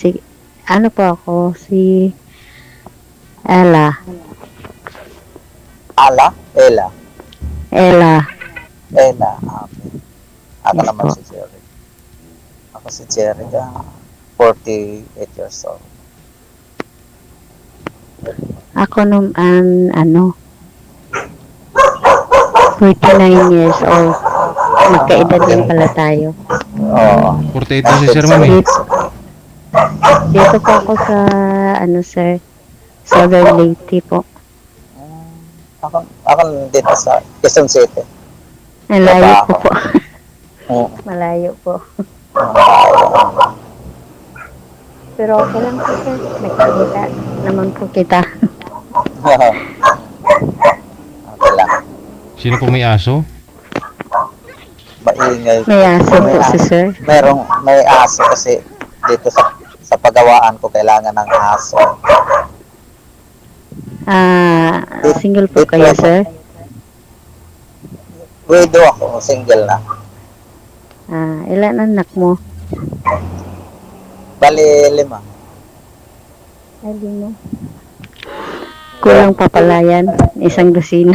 Si ano po ako, si Ella. Ala? Ella? Ella, Ella, okay. Ako yes naman po. si Jerry. Ako si Jerry, 48 years old. Ako nung ano, 49 years old. Magkaedad din pala tayo. Oo. 48 daw si Sir Ma'am eh. Dito, dito po ako sa, ano sir, Southern Leyte po. Ako dito sa Quezon City. Malayo po po. Oo. Malayo po. Pero okay lang po sir. Nakikita naman po kita. Okay lang. Sino po may aso? Maingay. May aso po si sir. May aso kasi dito sa pagawaan ko kailangan ng aso. Single po kayo sir? Widow ako, single na. Ilan anak mo? Bali 5. Ay, di mo. Kulang pa pala yan. Isang dosina.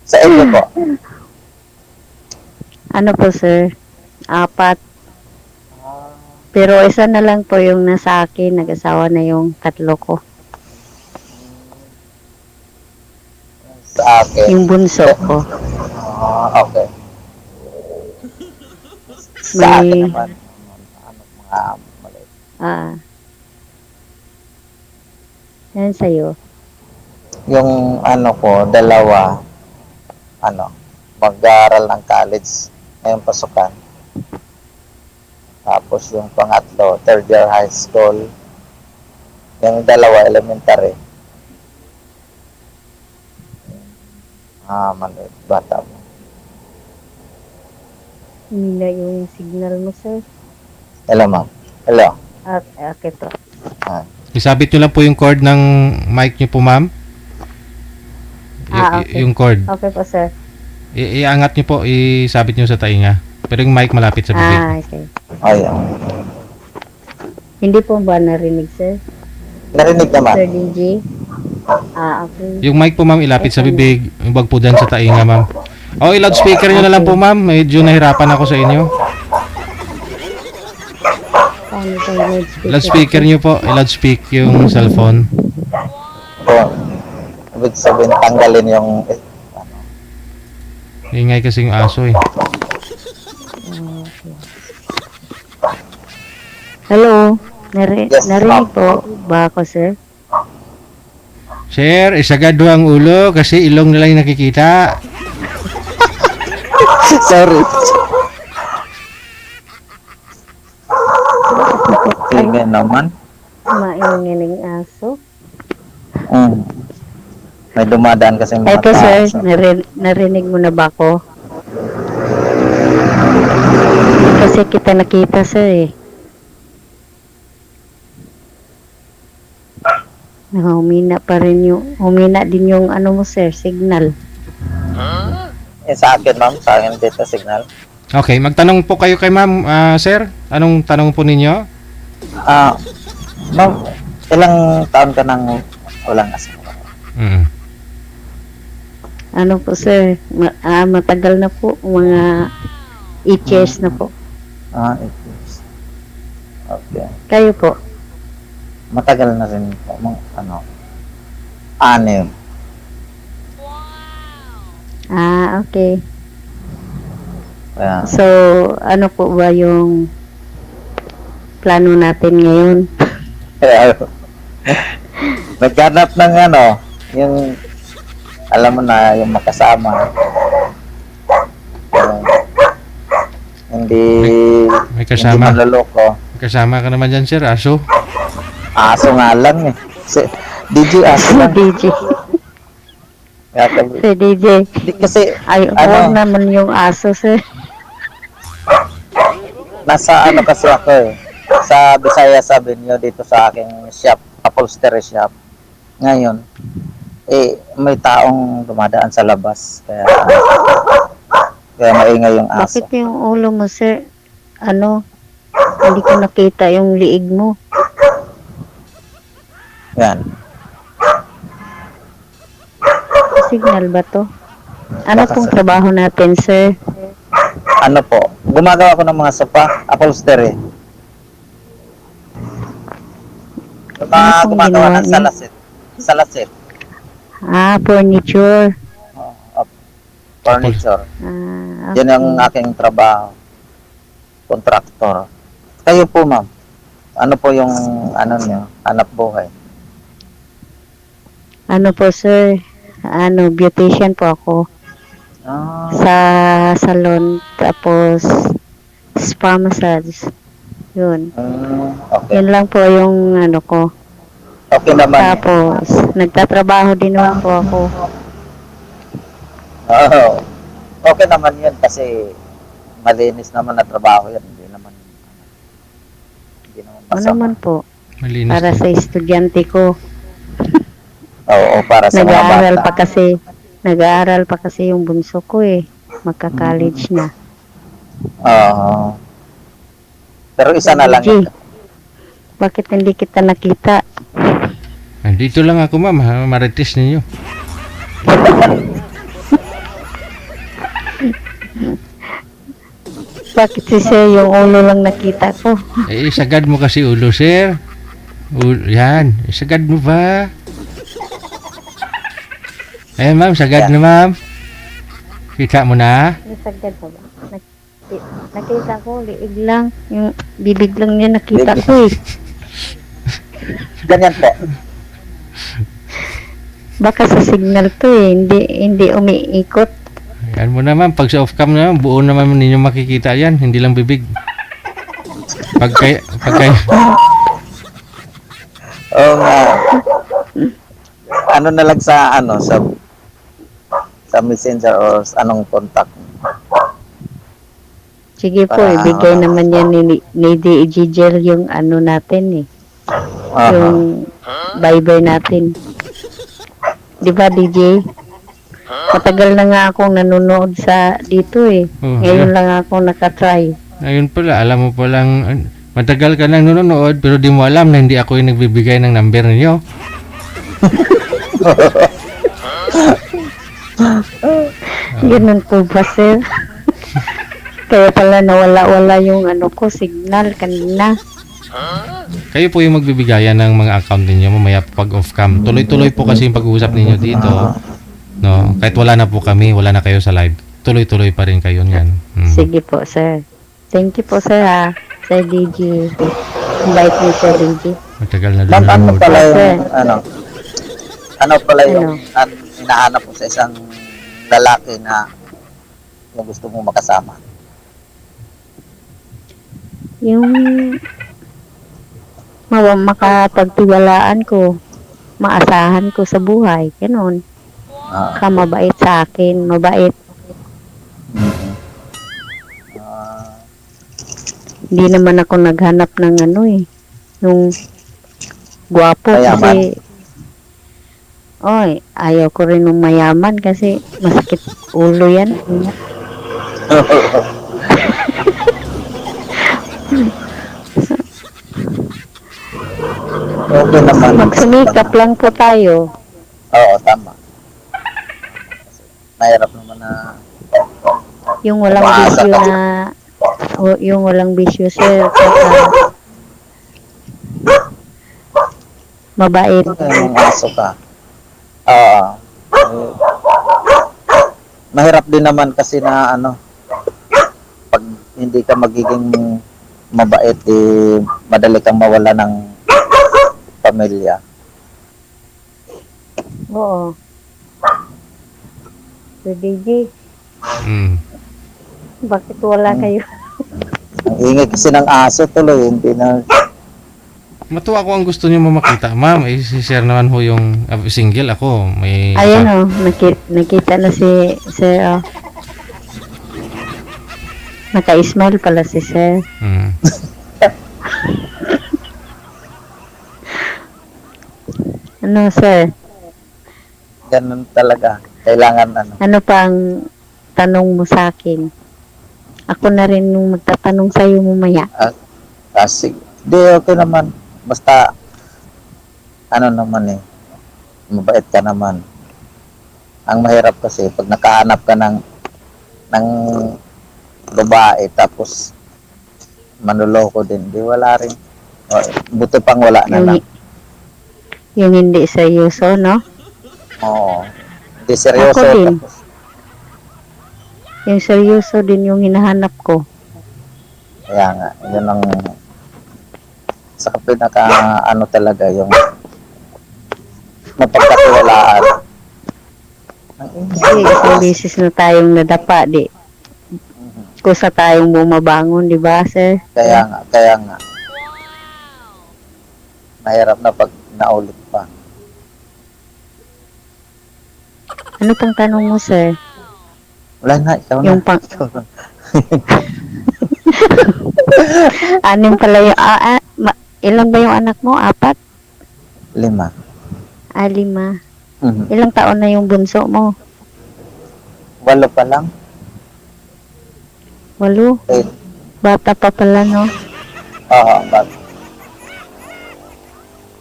Sa inyo po? Ano po sir? 4. Pero isa na lang po yung nasa akin. Nag-asawa na yung 3 ko. Sa akin. Yung bunso ko. Okay. Sa akin naman, mga maliit. Yan sa'yo. Yung ano ko, 2, mag-aaral ng college, ngayong pasukan. Tapos yung pangatlo, 3rd year high school. Yung 2, elementary. Maliit, bata mo. Hindi na yung signal mo sir. Hello, ma'am. Hello. Okay po. Isabit nyo lang po yung cord ng mic nyo po ma'am. Okay. Yung cord. Okay po sir. Iangat nyo po, isabit nyo sa tainga. Pero yung mic malapit sa bibig. Okay. Ayan. Hindi po ba narinig sir? Narinig naman. Sir DJ? Okay. Yung mic po ma'am ilapit sa bibig. Yung wag po dyan sa tainga ma'am. I-loudspeaker nyo na lang po ma'am. Medyo nahirapan ako sa inyo. Paano po yung Loudspeaker nyo po. I-loudspeak yung cellphone. Po. Ibig sabihin, tanggalin yung Ingay kasi yung aso eh. Hello? Yes, Narinig po ba ako sir? Sir, isagad ang ulo kasi ilong na lang yung nakikita. sorry. Sige naman. Maingining aso. May dumadaan kasi mga Ito sir, tao. narinig mo na ba ako? Hindi kasi kita nakita sir eh. Humina din yung ano mo sir, signal. Sa akin, ma'am. Sa akin dito signal. Okay, magtanong po kayo kay ma'am, sir. Anong tanong po ninyo? Ma'am, ilang taon ka nang walang asawa? Ano po sir, matagal na po, mga 8 years na po. 8 years. Okay. Kayo po? Matagal na rin po. 6. Okay. Kaya, So, ano po ba yung plano natin ngayon? naghanap ng yung alam mo na, yung makasama. Hindi May kasama. Hindi manloloko. Kasama ka naman dyan, sir, aso. Aso nga lang eh. DJ aso lang. DJ. Si DJ. Kasi, Huwag naman yung aso sir. nasa kasi ako eh. Sa Visayas Avenue dito sa aking shop, upholstery shop. Ngayon, may taong dumadaan sa labas. Kaya maingay yung aso. Bakit yung ulo mo sir? Hindi ko nakita yung liig mo. Yan. Signal ba to? Ano Baka pong sa- trabaho natin, sir? Ano po? Gumagawa ko ng mga sofa, upholstery. Yung mga Ano pong gumagawa ginawa ng niyo? salasit. Salasit. Furniture. Furniture. Okay. Yan ang aking trabaho. Contractor. Kayo po, ma'am. Ano po yung niyo, hanap buhay? Ano po, sir? Beautician po ako. Ah, Sa salon. Tapos, spa massage. Yun. okay. Yun lang po yung ko. Okay naman. Tapos, nagtatrabaho din naman po ako. Oo. Okay naman yun kasi malinis naman na trabaho yan. Hindi naman Ano masama. naman po? Malinis. Para sa estudyante ko. Oo, para sa mga Nag-aaral bata. pa kasi. Nag-aaral pa kasi yung bunso ko eh. Magka-college na. Oo. Pero isa na lang. G, bakit hindi kita nakita? Dito lang ako, ma'am. Ha? Marites ninyo. Bakit si sir yung ulo lang nakita ko? Sagad mo kasi ulo, sir. Yan. Sagad mo ba? Ma'am. Sagad na, ma'am. Kita mo na? Nasagad pa ba? Nakita ko, liig lang. Yung bibig lang niya nakita Bibig. ko eh. Ganyan po. Baka sa signal to eh. Hindi umiikot. Yan mo naman. Pag sa off-cam naman, buo naman ninyo makikita yan. Hindi lang bibig. Pag kayo Oo nga. Ano na lang sa sa messenger or sa anong contact. Sige po, Para- ibigay naman yan ni DJL yung natin eh. Aha. Yung bye-bye natin. Di ba, DJ? Matagal na nga akong nanonood dito eh. Oh, Ngayon lang ako nakatry. ayun pala, alam mo palang matagal ka nang nanonood pero di mo alam na hindi ako yung nagbibigay ng number ninyo. Ganun po ba, sir? Kaya pala nawala-wala yung signal kanina. Kayo po yung magbibigayan ng mga account ninyo mamaya pag off-cam. Tuloy-tuloy po kasi yung pag-uusap ninyo dito. No, kahit wala na po kami, wala na kayo sa live. Tuloy-tuloy pa rin kayo niyan. Sige po, sir. Thank you po, sir, ha. Sir DJ. Invite me, sir DJ. Matagal na Ma'am, ano nanonood. pala yung Sir. ano pala yung Ano? hinahanap mo sa isang lalaki na yung gusto mong makasama? Yung makapagtiwalaan ko, maasahan ko sa buhay, ganun. Ah, Mabait sa akin, mabait. mhm. Ah, Hindi naman ako naghanap ng nung gwapo Mayaman. kasi ayaw ko rin ng mayaman kasi masakit ulo yan. okay naman. Magsumikap lang po tayo. Oo, tama. Mahirap naman na Yung walang Umaasa bisyo ka. yung walang bisyo, sir. Saka mabait. yung aso ka. Oo. Mahirap din naman kasi na pag hindi ka magiging mabait, madali kang mawala ng pamilya. Oo. Sir DJ, bakit wala kayo? Ang ingay kasi ng aso tuloy, hindi na. Matuwa ko ang gusto niyo makita. Ma'am, i-share naman ho yung single ako. May Ayan nakita na si Sir. Naka-smile pala si Sir. Ano, Sir? Ganun talaga. Kailangan Ano pang tanong mo sa akin? Ako na rin nung magtatanong sa'yo mamaya. Kasi, di okay naman. Basta, ano naman eh, mabait ka naman. Ang mahirap kasi, pag nakahanap ka ng babae, tapos manloloko din, di wala rin. O, buti pang wala na lang. Yung hindi seryoso, no? Oo. Di seryoso. Ako din. Tapos, Yung seryoso din yung hinahanap ko. kaya nga, yun ang sa pinaka ano talaga yung mapagkatiwalaan. Ang Kasi isang beses na tayong nadapa, di. Kusa tayong bumabangon, di ba, sir? kaya nga. Mahirap na pag naulit pa. Ano pang tanong mo, sir? Wala na, ikaw Yung na. pang... Anim pala yung... ilan ba yung anak mo? 4? 5. 5. Mhm. Ilang taon na yung bunso mo? 8 pa lang. 8. 8. Bata pa pala, no? Oo, bag.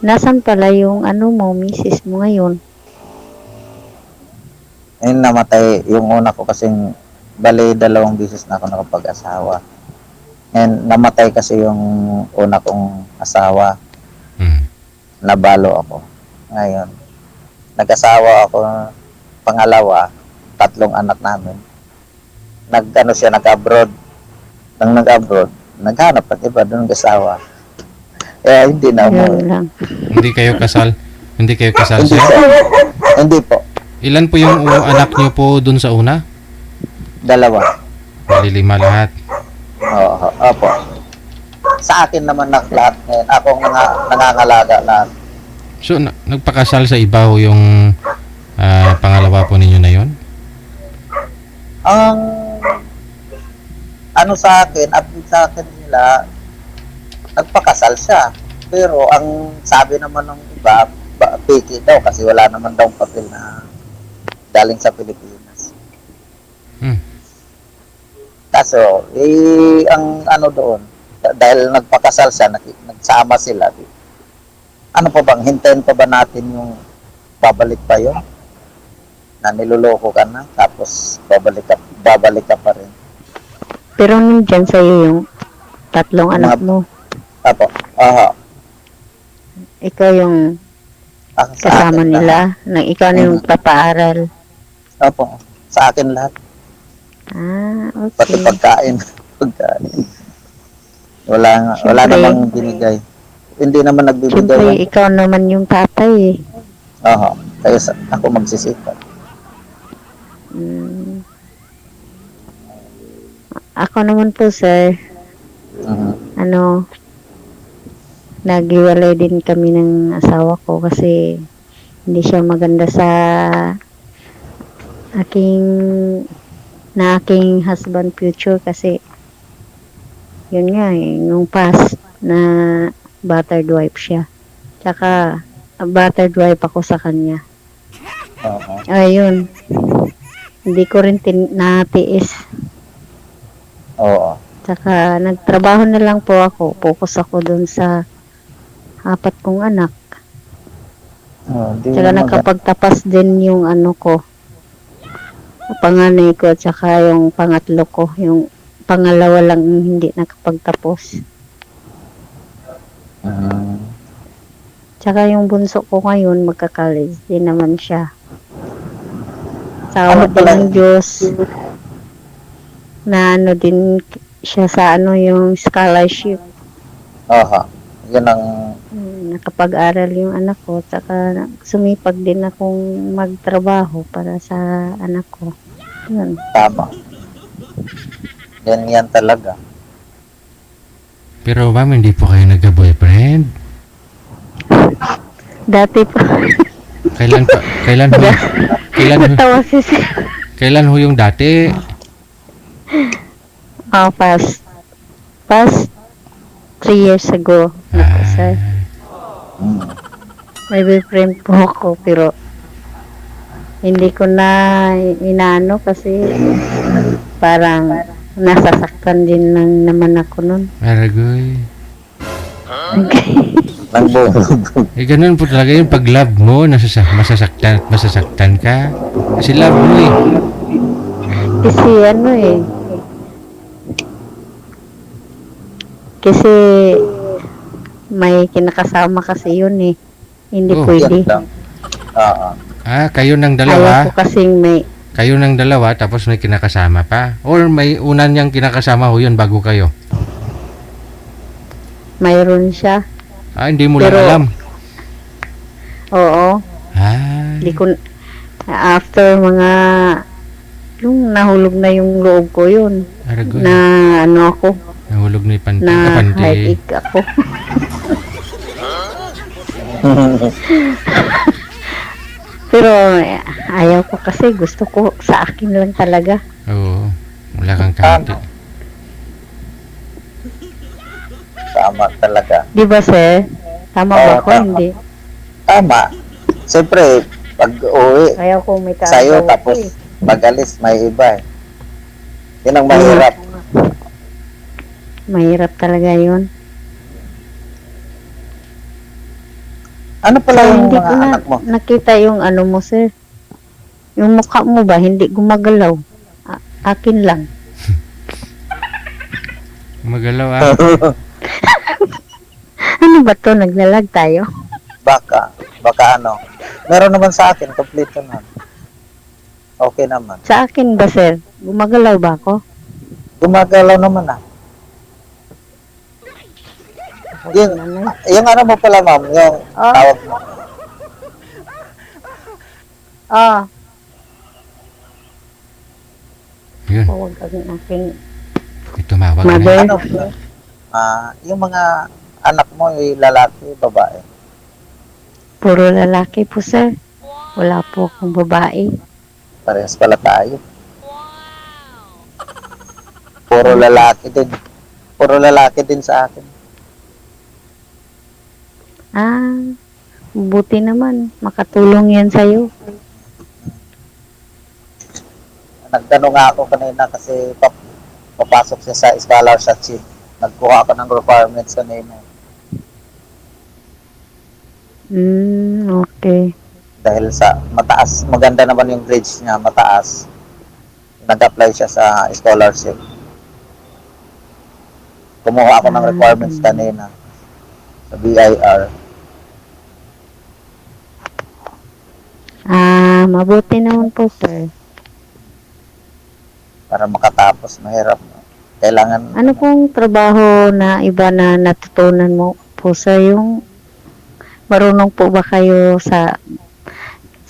Nasaan pala yung ano mo, misis mo ngayon? Ayun, namatay yung una ko kasing bali 2 beses na ako nakapag-asawa. And namatay kasi yung una kong asawa. Mm. Nabalo ako. Ngayon, nag-asawa ako pangalawa, 3 anak namin. Nag-abroad. Nang nag-abroad, naghanap at iba doon nag-asawa. Eh, hindi na Yun umuwi. lang. Hindi kayo kasal? Hindi kayo kasal, Hindi sir? po. Hindi po. Ilan po yung anak niyo po dun sa una? 2. Bali 5 lahat. Oo, opo. Sa akin naman lahat ngayon. Ako ang nangangalaga lahat. So, nagpakasal sa iba ho yung pangalawa po ninyo na yon? Ang ano sa akin, update sa akin nila, nagpakasal siya. Pero ang sabi naman ng iba, piki daw kasi wala naman daw papel na galing sa Pilipinas. Hmm. Kaso, ang ano doon, dahil nagpakasal siya, nagsama sila. Ano pa bang, hintayin pa ba natin yung babalik pa yun? Na niloloko ka na, tapos babalik ka pa rin. Pero nandyan sa'yo yung 3 anak mo. Apo, aha. Ikaw yung Sa kasama akin nila. Nang ikaw na yung papaaral. Apo, sa akin lahat. Pati Okay. pagkain. Wala Siyempre. namang binigay. Hindi naman nagbibigay. Siyempre, ikaw naman yung tatay eh. Aha, kaya ako magsisipat. Mm. Ako naman po, sir, naghiwalay din kami ng asawa ko kasi hindi siya maganda sa aking husband future kasi yun nga eh, nung past na battered wife siya. Tsaka, battered wife ako sa kanya. Oo. Ayun. Hindi ko rin natiis. Oo. Tsaka, nagtrabaho na lang po ako. Focus ako dun sa 4 kong anak. Tsaka nakapagtapas din yung ano ko. Panganay ko, tsaka yung pangatlo ko. Yung pangalawa lang hindi nakapagtapos. Tsaka yung bunso ko ngayon, magka-college din naman siya. Sa din ng Diyos. Na ano din siya sa yung scholarship. Aha. Yun ang Nakapag-aral yung anak ko. Tsaka sumipag din akong magtrabaho para sa anak ko. Yun. tama. Yan talaga. Pero ma'am, hindi po kayo nagka-boyfriend? Dati po. Kailan Natawa si sir. kailan ho yung dati? Past 3 years ago. Naku, sir. May boyfriend po ako pero hindi ko na inaano kasi parang nasasaktan din lang naman ako nun. Aragoy. Ng buong. Eh, ganun po talaga yung pag love mo, masasaktan at masasaktan ka. Kasi love mo eh. Kasi ano eh. Kasi may kinakasama kasi yun eh. Hindi Oh. pwede. Yan lang. Oo. Ah, kayo ng Ayaw dalawa. ko kasing may, Kayo ng dalawa, tapos may kinakasama pa. Or may una niyang kinakasama ho yun bago kayo. mayroon siya. Ah, hindi mo lang Pero- alam. Oo. Ah, Hindi ko, after mga, yung nahulog na yung loob ko yun. aragon. Na ano ako, Nahulog ni Pante. na Pante. heartache ako. Pero ayaw ko kasi gusto ko sa akin lang talaga. Oo. Wala kang kahati. Tama talaga. Di ba sir? Tama Oo, ba ako? tama. Hindi. Tama. Siyempre, pag uwi Ayaw ko may sa'yo, kaagaw tapos eh. magalis, may iba eh. Yun ang mahirap. Mahirap talaga yun. Ano pala So, yung hindi mga ko na anak mo? nakita yung ano mo sir. Yung mukha mo ba hindi gumagalaw? Akin lang. Magalaw ah. Ano ba to? Naglalag tayo? Baka ano. Meron naman sa akin, kompleto na. Okay naman. Sa akin ba sir? Gumagalaw ba ako? Gumagalaw naman ah. Yung, Nanay. yung ano mo pala ma'am, yung Oh. tawag mo. Ah, Yun. huwag ang aking May tumawag mother. na. Ano? Yung mga anak mo, yung lalaki, babae. Puro lalaki po sir. Wala po akong babae. Parehas pala tayo. Puro lalaki din. Puro lalaki din sa akin. Ah, buti naman. Makatulong yan sa'yo. Nagtanong nga ako kanina kasi papasok siya sa scholarship. Nagkuha ako ng requirements kanina. Okay. Dahil sa mataas, maganda naman yung grades niya, mataas. Nag-apply siya sa scholarship. Kumuha ako ng requirements kanina sa BIR. Mabuti naman po sir. Para makatapos, mahirap. Kailangan, Ano pong trabaho na iba na natutunan mo po sir? Yung marunong po ba kayo sa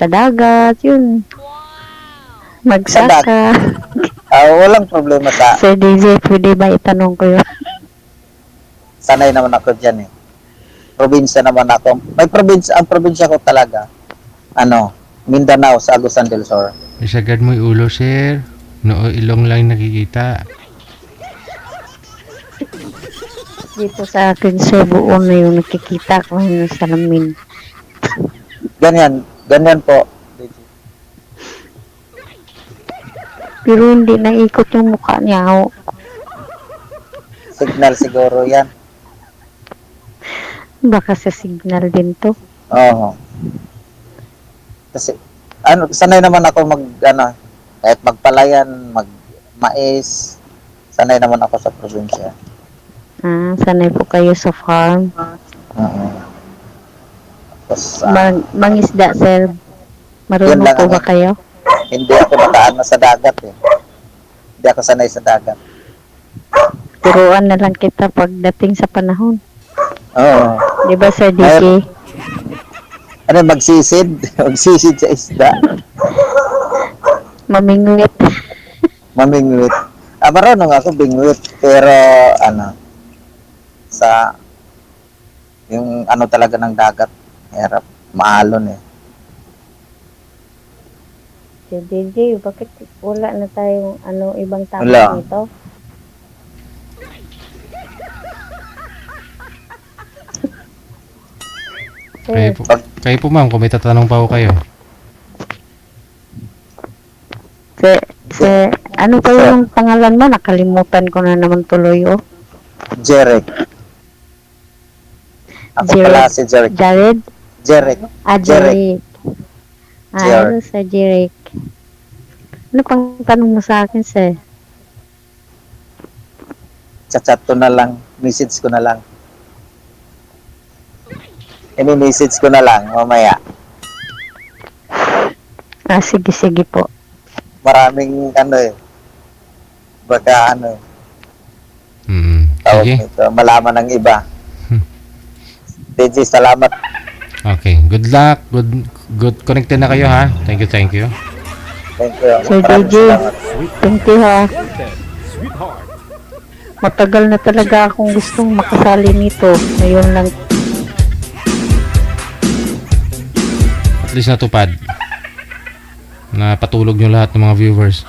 dagat? Yun. Magsaka. walang problema sa, Sir DJ, pwede ba itanong ko yun? sanay naman ako dyan eh. Probinsya naman ako. May probinsya, ang probinsya ko talaga, Mindanao sa Agusan del Sur. Isagad mo yung ulo, sir. Noo ilong lang nakikita. Dito sa akin sir, buo na yung nakikita ko yung salamin. Ganyan po. Pero hindi naikot yung mukha niya. Oh. Signal siguro yan. Baka sa signal din to. Oo. Kasi, sanay naman ako kahit magpalayan, mais, sanay naman ako sa probinsya. Sanay po kayo sa farm. Oo. Tapos, Mangisda, sir. Yun Marunong lang po ang- ba kayo? hindi ako nakaano sa dagat eh. Hindi ako sanay sa dagat. Turuan na lang kita pagdating sa panahon. Oo. Di ba, Sir DJ? Magsisid? Magsisid sa isda. Mamingwit. Mamingwit. Marunong ako bingwit. Pero, sa, yung talaga ng dagat, hirap, maalon eh. Sir DJ, bakit wala na tayong ibang topic Wala. dito? Kayo Sir, po, kayo po ma'am, kung may tatanong pa ho kayo. ano pa yung pangalan mo? Nakalimutan ko na naman tuloy, oh. Jeric. Ako pala si Jeric. Jared? Jeric. Jeric. Jer. Hello sa Jeric. Ano pang tanong mo sa akin, sir? Chat ko na lang. Message ko na lang. I-message ko na lang mamaya. Sige po. Maraming baka tawag Sige. nito, malaman ng iba. DJ, salamat. Okay. Good luck. Good connected na kayo ha. Thank you. Thank you. Sir Maraming DJ. salamat. Thank you, ha. Matagal na talaga akong gustong makasali nito. Ngayon lang. At least natupad. Napatulog nyo lahat ng mga viewers.